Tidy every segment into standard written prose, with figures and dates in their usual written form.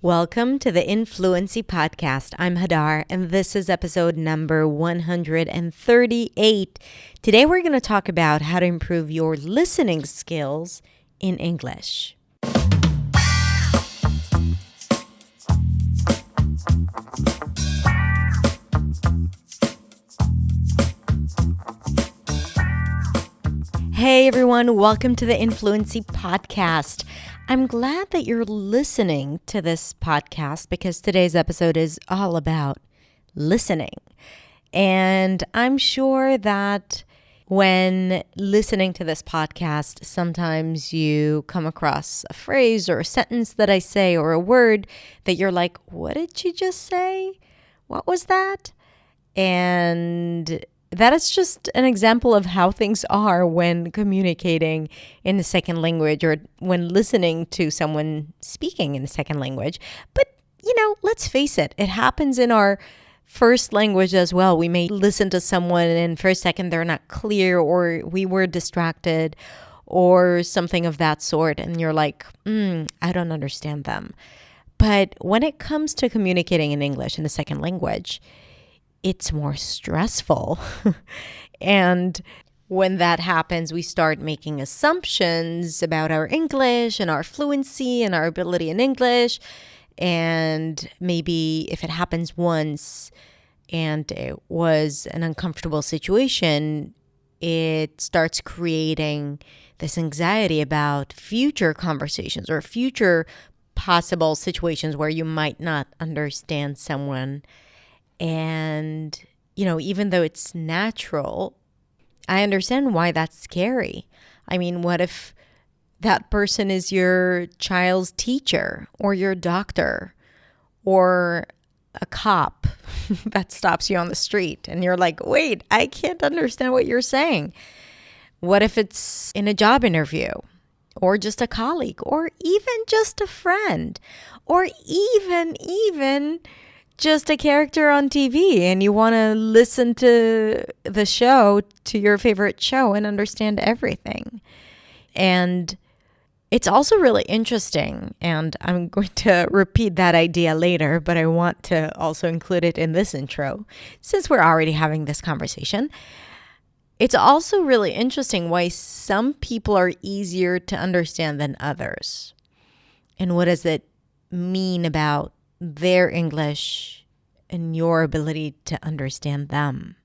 Welcome to the Influency Podcast. I'm Hadar, and this is episode number 138. Today, we're going to talk about how to improve your listening skills in English. Hey everyone, welcome to the Influency Podcast. I'm glad that you're listening to this podcast because today's episode is all about listening. And I'm sure that when listening to this podcast, sometimes you come across a phrase or a sentence that I say or a word that you're like, what did she just say? What was that? And that is just an example of how things are when communicating in the second language or when listening to someone speaking in the second language. But, let's face it, it happens in our first language as well. We may listen to someone and for a second they're not clear or we were distracted or something of that sort. And you're like, I don't understand them. But when it comes to communicating in English in the second language, it's more stressful. And when that happens, we start making assumptions about our English and our fluency and our ability in English. And maybe if it happens once and it was an uncomfortable situation, it starts creating this anxiety about future conversations or future possible situations where you might not understand someone. And, even though it's natural, I understand why that's scary. I mean, what if that person is your child's teacher or your doctor or a cop that stops you on the street and you're like, wait, I can't understand what you're saying. What if it's in a job interview or just a colleague or even just a friend or even just a character on TV and you want to listen to the show, to your favorite show and understand everything. And it's also really interesting, and I'm going to repeat that idea later, but I want to also include it in this intro since we're already having this conversation. It's also really interesting why some people are easier to understand than others. And what does it mean about their English and your ability to understand them?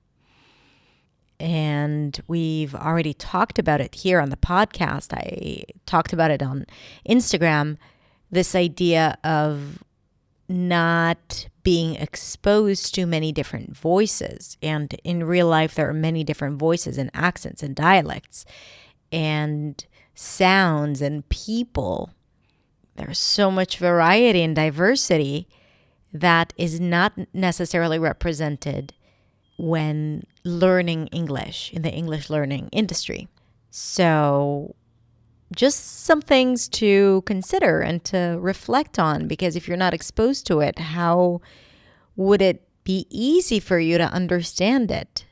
And we've already talked about it here on the podcast. I talked about it on Instagram, this idea of not being exposed to many different voices. And in real life, there are many different voices and accents and dialects and sounds and people. There's so much variety and diversity that is not necessarily represented when learning English in the English learning industry. So just some things to consider and to reflect on, because if you're not exposed to it, how would it be easy for you to understand it?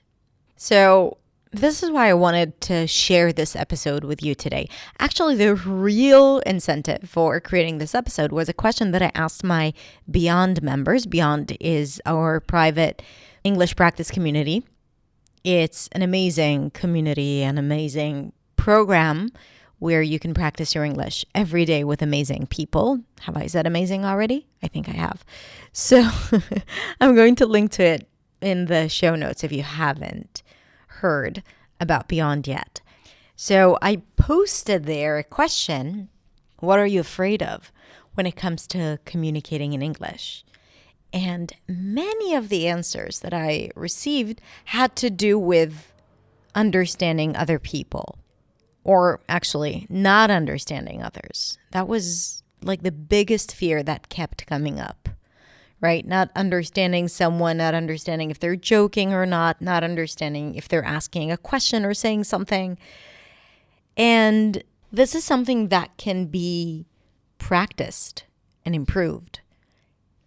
So this is why I wanted to share this episode with you today. Actually, the real incentive for creating this episode was a question that I asked my Beyond members. Beyond is our private English practice community. It's an amazing community, an amazing program where you can practice your English every day with amazing people. Have I said amazing already? I think I have. So I'm going to link to it in the show notes if you haven't heard about Beyond yet. So I posted there a question: what are you afraid of when it comes to communicating in English? And many of the answers that I received had to do with understanding other people, or actually not understanding others. That was like the biggest fear that kept coming up. Right? Not understanding someone, not understanding if they're joking or not understanding if they're asking a question or saying something. And this is something that can be practiced and improved.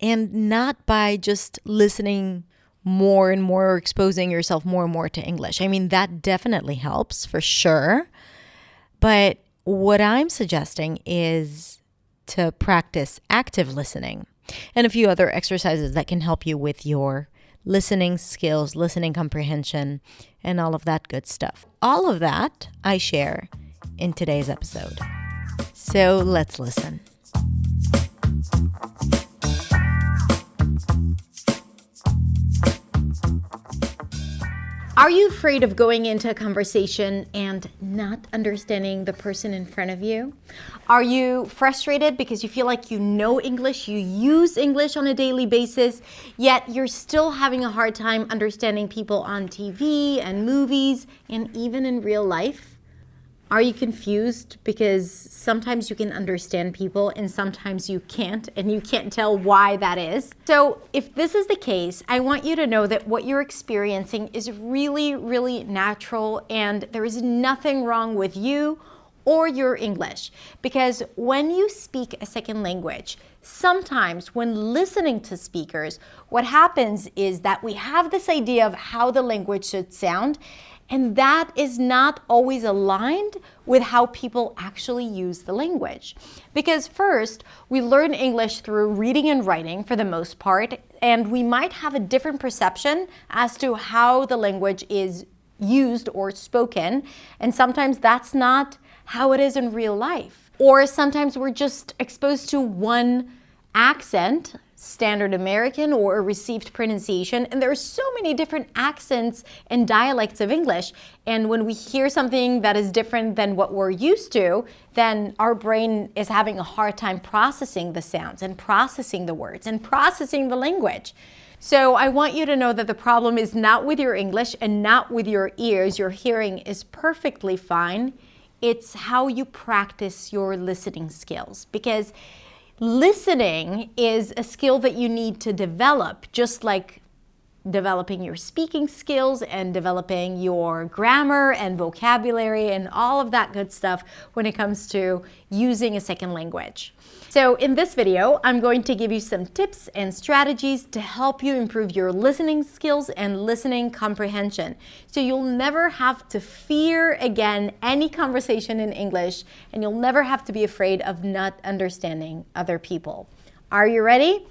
And not by just listening more and more or exposing yourself more and more to English. I mean, that definitely helps for sure. But what I'm suggesting is to practice active listening, and a few other exercises that can help you with your listening skills, listening comprehension, and all of that good stuff. All of that I share in today's episode. So let's listen. Are you afraid of going into a conversation and not understanding the person in front of you? Are you frustrated because you feel like you know English, you use English on a daily basis, yet you're still having a hard time understanding people on TV and movies and even in real life? Are you confused because sometimes you can understand people and sometimes you can't, and you can't tell why that is? So if this is the case, I want you to know that what you're experiencing is really, really natural, and there is nothing wrong with you or your English. Because when you speak a second language, sometimes when listening to speakers, what happens is that we have this idea of how the language should sound, and that is not always aligned with how people actually use the language. Because first, we learn English through reading and writing for the most part, and we might have a different perception as to how the language is used or spoken, and sometimes that's not how it is in real life. Or sometimes we're just exposed to one accent, standard American or a received pronunciation, and there are so many different accents and dialects of English, and when we hear something that is different than what we're used to, then our brain is having a hard time processing the sounds and processing the words and processing the language. So I want you to know that the problem is not with your English and not with your ears. Your hearing is perfectly fine. It's how you practice your listening skills, because listening is a skill that you need to develop, just like developing your speaking skills and developing your grammar and vocabulary and all of that good stuff when it comes to using a second language. So in this video, I'm going to give you some tips and strategies to help you improve your listening skills and listening comprehension. So you'll never have to fear again any conversation in English, and you'll never have to be afraid of not understanding other people. Are you ready?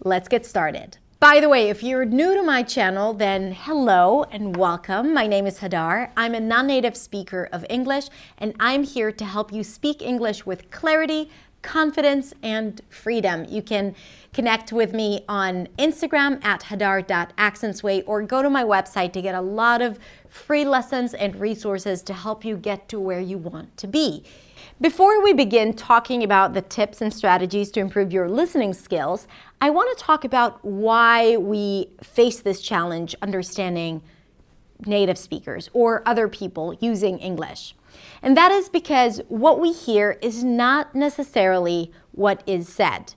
Let's get started. By the way, if you're new to my channel, then hello and welcome. My name is Hadar. I'm a non-native speaker of English, and I'm here to help you speak English with clarity, confidence, and freedom. You can connect with me on Instagram at hadar.accentsway, or go to my website to get a lot of free lessons and resources to help you get to where you want to be. Before we begin talking about the tips and strategies to improve your listening skills, I want to talk about why we face this challenge understanding native speakers or other people using English. And that is because what we hear is not necessarily what is said.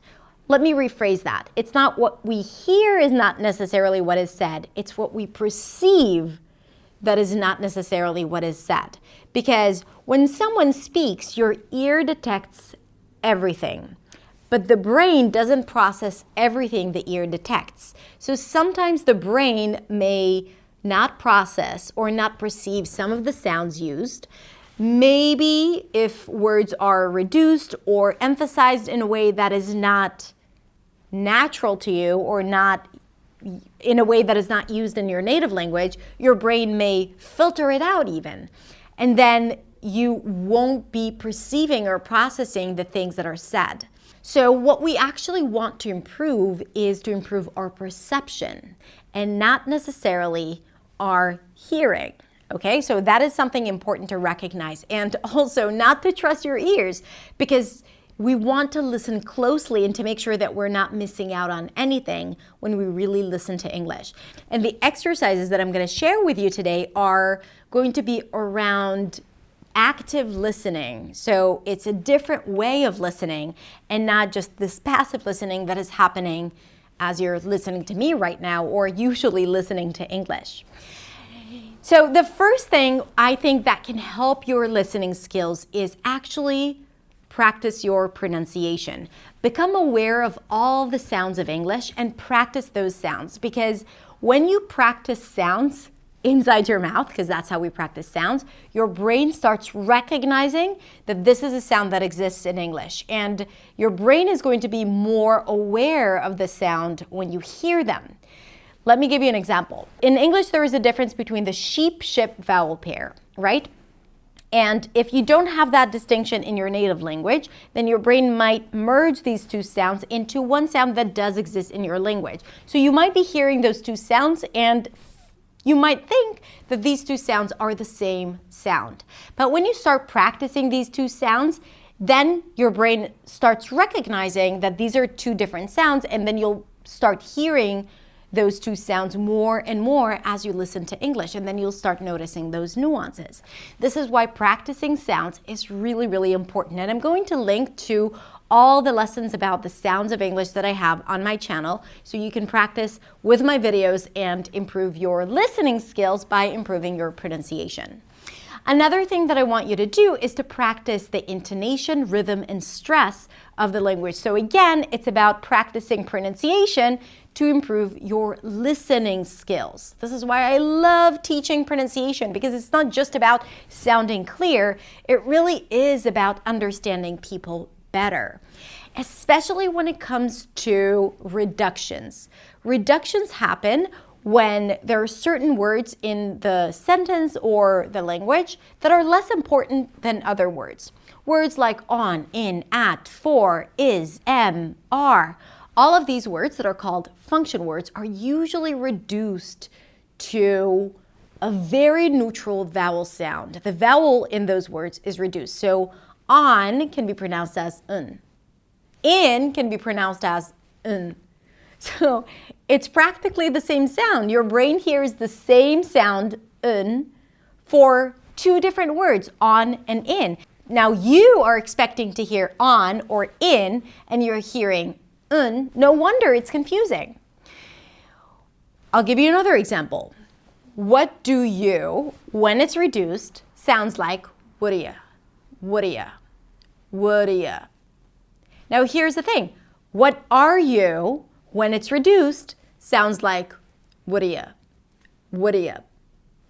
Let me rephrase that. It's not what we hear is not necessarily what is said. It's what we perceive that is not necessarily what is said. Because when someone speaks, your ear detects everything, but the brain doesn't process everything the ear detects. So sometimes the brain may not process or not perceive some of the sounds used. Maybe if words are reduced or emphasized in a way that is not natural to you, or not in a way that is not used in your native language, your brain may filter it out even. And then you won't be perceiving or processing the things that are said. So what we actually want to improve is to improve our perception and not necessarily our hearing. Okay, so that is something important to recognize, and also not to trust your ears, because we want to listen closely and to make sure that we're not missing out on anything when we really listen to English. And the exercises that I'm going to share with you today are going to be around active listening. So it's a different way of listening and not just this passive listening that is happening as you're listening to me right now, or usually listening to English. So the first thing I think that can help your listening skills is actually practice your pronunciation. Become aware of all the sounds of English and practice those sounds, because when you practice sounds, inside your mouth, because that's how we practice sounds, your brain starts recognizing that this is a sound that exists in English. And your brain is going to be more aware of the sound when you hear them. Let me give you an example. In English, there is a difference between the sheep, ship vowel pair, right? And if you don't have that distinction in your native language, then your brain might merge these two sounds into one sound that does exist in your language. So you might be hearing those two sounds and you might think that these two sounds are the same sound. But when you start practicing these two sounds, then your brain starts recognizing that these are two different sounds, and then you'll start hearing those two sounds more and more as you listen to English, and then you'll start noticing those nuances. This is why practicing sounds is really, really important. And I'm going to link to all the lessons about the sounds of English that I have on my channel, so you can practice with my videos and improve your listening skills by improving your pronunciation. Another thing that I want you to do is to practice the intonation, rhythm, and stress of the language. So again, it's about practicing pronunciation to improve your listening skills. This is why I love teaching pronunciation, because it's not just about sounding clear, it really is about understanding people better, especially when it comes to reductions. Reductions happen when there are certain words in the sentence or the language that are less important than other words. Words like on, in, at, for, is, am, are. All of these words that are called function words are usually reduced to a very neutral vowel sound. The vowel in those words is reduced. So on can be pronounced as un. In can be pronounced as un. So it's practically the same sound. Your brain hears the same sound, un, for two different words, on and in. Now you are expecting to hear on or in, and you're hearing un. No wonder it's confusing. I'll give you another example. What do you, when it's reduced, sounds like woulda, woulda, woulda. Now here's the thing. What are you, when it's reduced, sounds like woulda, woulda.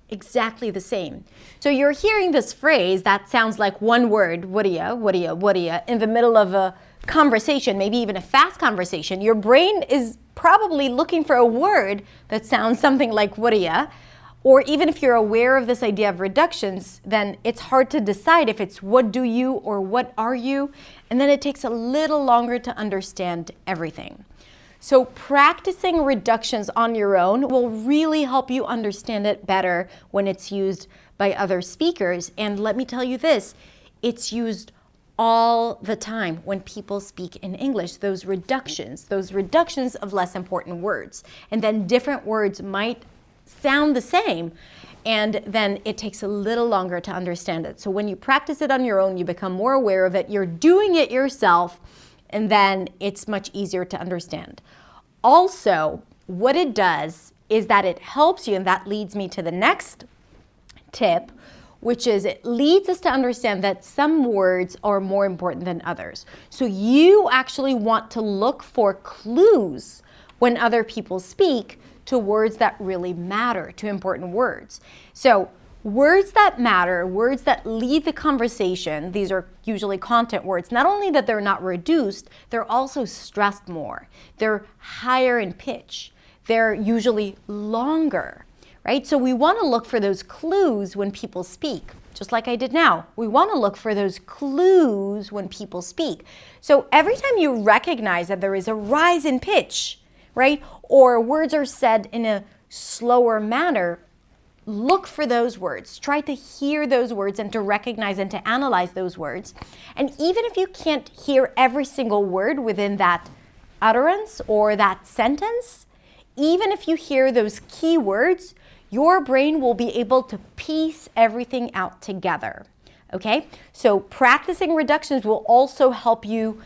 Exactly the same. So you're hearing this phrase that sounds like one word, woulda, woulda, woulda, in the middle of a conversation, maybe even a fast conversation. Your brain is probably looking for a word that sounds something like woulda, or even if you're aware of this idea of reductions, then it's hard to decide if it's what do you or what are you, and then it takes a little longer to understand everything. So practicing reductions on your own will really help you understand it better when it's used by other speakers. And let me tell you this, it's used all the time when people speak in English, those reductions of less important words. And then different words might sound the same, and then it takes a little longer to understand it. So when you practice it on your own, you become more aware of it, you're doing it yourself, and then it's much easier to understand. Also, what it does is that it helps you, and that leads me to the next tip, which is it leads us to understand that some words are more important than others. So you actually want to look for clues when other people speak to words that really matter, to important words. So words that matter, words that lead the conversation, these are usually content words. Not only that they're not reduced, they're also stressed more. They're higher in pitch. They're usually longer, right? So we want to look for those clues when people speak, just like I did now. We want to look for those clues when people speak. So every time you recognize that there is a rise in pitch, right, or words are said in a slower manner, look for those words. Try to hear those words and to recognize and to analyze those words. And even if you can't hear every single word within that utterance or that sentence, even if you hear those key words, your brain will be able to piece everything out together. Okay? So practicing reductions will also help you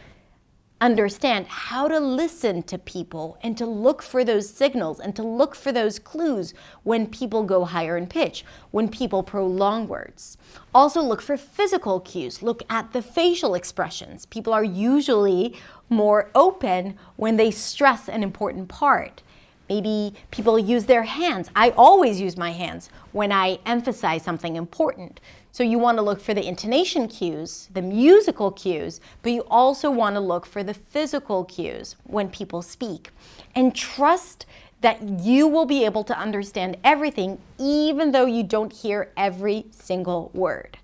understand how to listen to people and to look for those signals and to look for those clues when people go higher in pitch, when people prolong words. Also look for physical cues. Look at the facial expressions. People are usually more open when they stress an important part. Maybe people use their hands. I always use my hands when I emphasize something important. So you want to look for the intonation cues, the musical cues, but you also want to look for the physical cues when people speak. And trust that you will be able to understand everything, even though you don't hear every single word.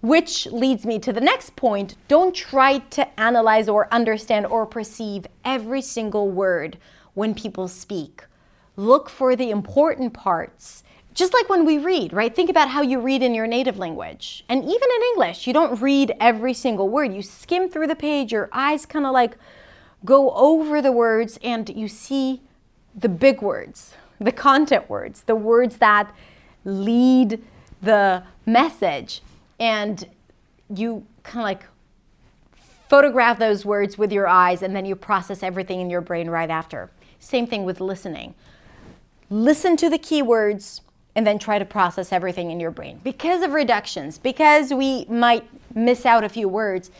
Which leads me to the next point. Don't try to analyze or understand or perceive every single word when people speak. Look for the important parts. Just like when we read, right? Think about how you read in your native language. And even in English, you don't read every single word. You skim through the page, your eyes kind of like go over the words, and you see the big words, the content words, the words that lead the message. And you kind of like photograph those words with your eyes, and then you process everything in your brain right after. Same thing with listening. Listen to the keywords and then try to process everything in your brain. Because of reductions, because we might miss out a few words,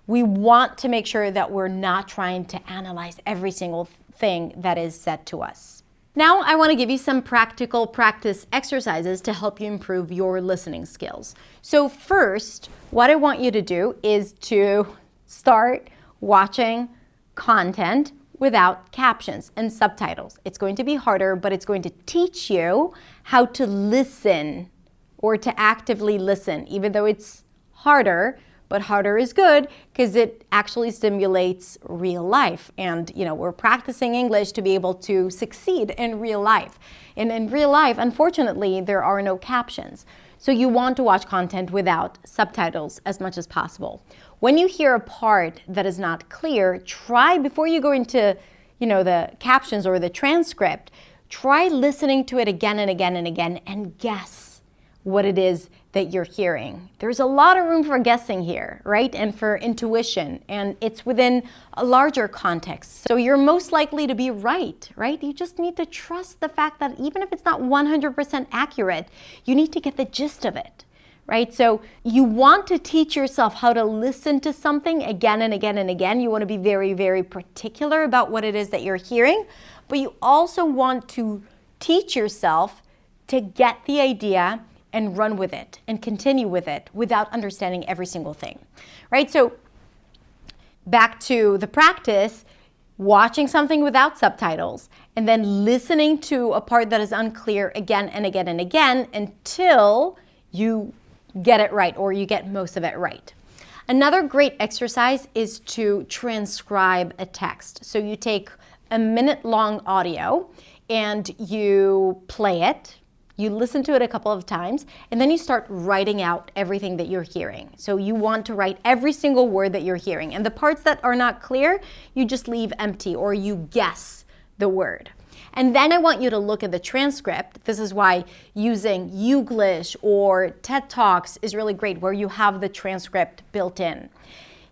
we want to make sure that we're not trying to analyze every single thing that is said to us. Now I want to give you some practical practice exercises to help you improve your listening skills. So first, what I want you to do is to start watching content without captions and subtitles. It's going to be harder, but it's going to teach you how to listen or to actively listen, even though it's harder. But harder is good because it actually stimulates real life. And, we're practicing English to be able to succeed in real life. And in real life, unfortunately, there are no captions. So you want to watch content without subtitles as much as possible. When you hear a part that is not clear, try, before you go into, the captions or the transcript, try listening to it again and again and again and guess what it is that you're hearing. There's a lot of room for guessing here, right? And for intuition, and it's within a larger context. So you're most likely to be right? You just need to trust the fact that even if it's not 100% accurate, you need to get the gist of it, right? So you want to teach yourself how to listen to something again and again and again. You want to be very, very particular about what it is that you're hearing, but you also want to teach yourself to get the idea and run with it and continue with it without understanding every single thing, right? So back to the practice, watching something without subtitles and then listening to a part that is unclear again and again and again until you get it right or you get most of it right. Another great exercise is to transcribe a text. So you take a minute-long audio and you play it. You listen to it a couple of times, and then you start writing out everything that you're hearing. So you want to write every single word that you're hearing. And the parts that are not clear, you just leave empty or you guess the word. And then I want you to look at the transcript. This is why using Youglish or TED Talks is really great, where you have the transcript built in.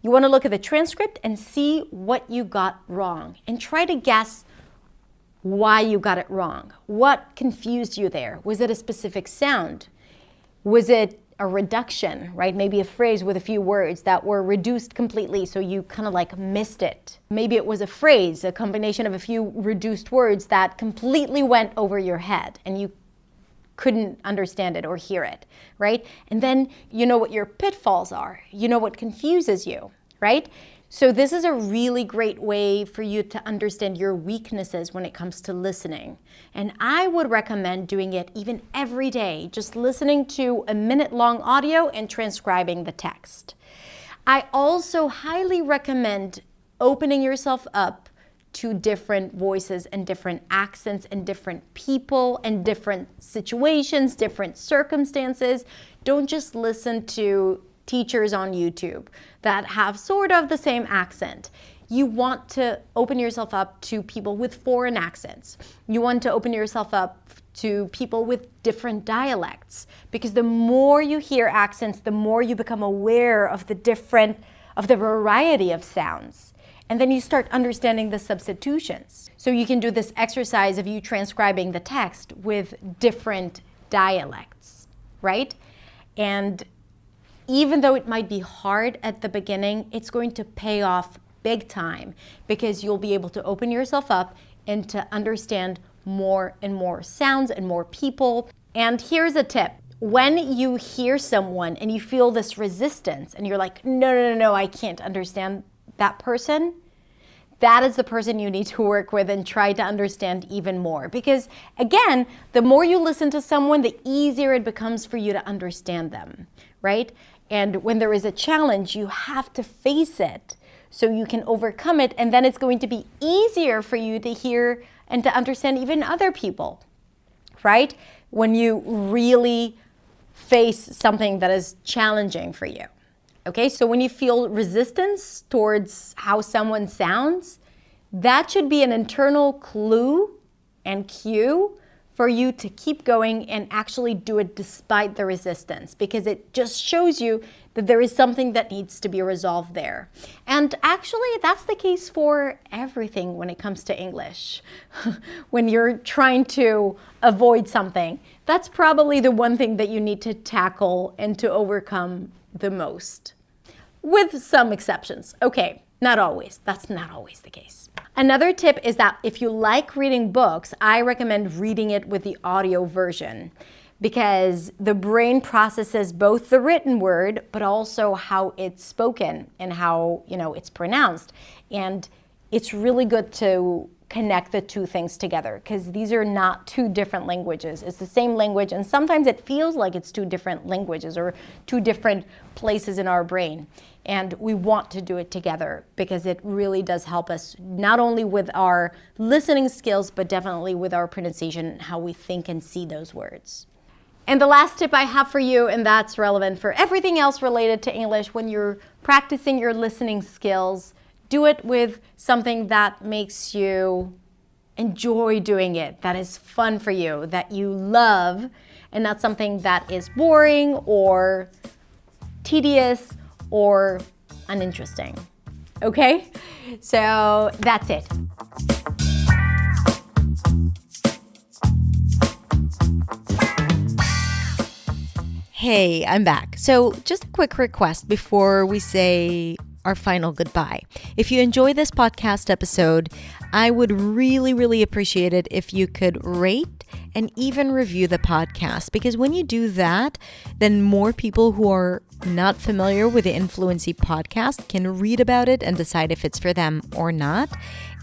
You want to look at the transcript and see what you got wrong and try to guess why you got it wrong. What confused you there? Was it a specific sound? Was it a reduction, right? Maybe a phrase with a few words that were reduced completely, so you kind of like missed it. Maybe it was a phrase, a combination of a few reduced words that completely went over your head and you couldn't understand it or hear it, right? And then you know what your pitfalls are. You know what confuses you, right? So this is a really great way for you to understand your weaknesses when it comes to listening. And I would recommend doing it even every day, just listening to a minute-long audio and transcribing the text. I also highly recommend opening yourself up to different voices and different accents and different people and different situations, different circumstances. Don't just listen to teachers on YouTube that have sort of the same accent. You want to open yourself up to people with foreign accents. You want to open yourself up to people with different dialects, because the more you hear accents, the more you become aware of the variety of sounds. And then you start understanding the substitutions. So you can do this exercise of you transcribing the text with different dialects, right? And even though it might be hard at the beginning, it's going to pay off big time, because you'll be able to open yourself up and to understand more and more sounds and more people. And here's a tip. When you hear someone and you feel this resistance and you're like, no, I can't understand that person, that is the person you need to work with and try to understand even more. Because again, the more you listen to someone, the easier it becomes for you to understand them, right? And when there is a challenge, you have to face it so you can overcome it. And then it's going to be easier for you to hear and to understand even other people, right? When you really face something that is challenging for you. Okay, so when you feel resistance towards how someone sounds, that should be an internal clue and cue for you to keep going and actually do it despite the resistance, because it just shows you that there is something that needs to be resolved there. And actually, that's the case for everything when it comes to English. When you're trying to avoid something, that's probably the one thing that you need to tackle and to overcome the most. With some exceptions. Okay, not always. That's not always the case. Another tip is that if you like reading books, I recommend reading it with the audio version, because the brain processes both the written word, but also how it's spoken and how, it's pronounced. And it's really good to connect the two things together, because these are not two different languages. It's the same language, and sometimes it feels like it's two different languages or two different places in our brain. And we want to do it together because it really does help us not only with our listening skills, but definitely with our pronunciation and how we think and see those words. And the last tip I have for you, and that's relevant for everything else related to English, when you're practicing your listening skills, do it with something that makes you enjoy doing it, that is fun for you, that you love, and not something that is boring or tedious or uninteresting. Okay? So that's it. Hey, I'm back. So just a quick request before we say our final goodbye. If you enjoy this podcast episode, I would really, really appreciate it if you could rate and even review the podcast, because when you do that, then more people who are not familiar with the Influency podcast can read about it and decide if it's for them or not.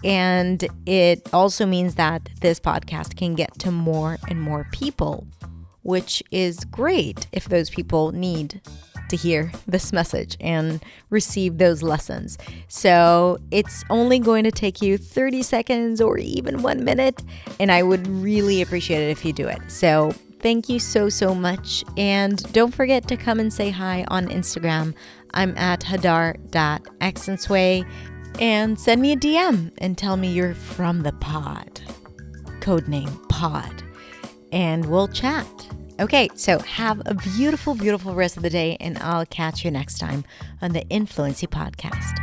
And it also means that this podcast can get to more and more people, which is great if those people need to hear this message and receive those lessons. So it's only going to take you 30 seconds or even 1 minute, and I would really appreciate it if you do it. So thank you so much. And don't forget to come and say hi on Instagram. I'm at hadar.accentsway, and send me a DM and tell me you're from the pod. Codename pod. And we'll chat. Okay, so have a beautiful, beautiful rest of the day, and I'll catch you next time on the Influency Podcast.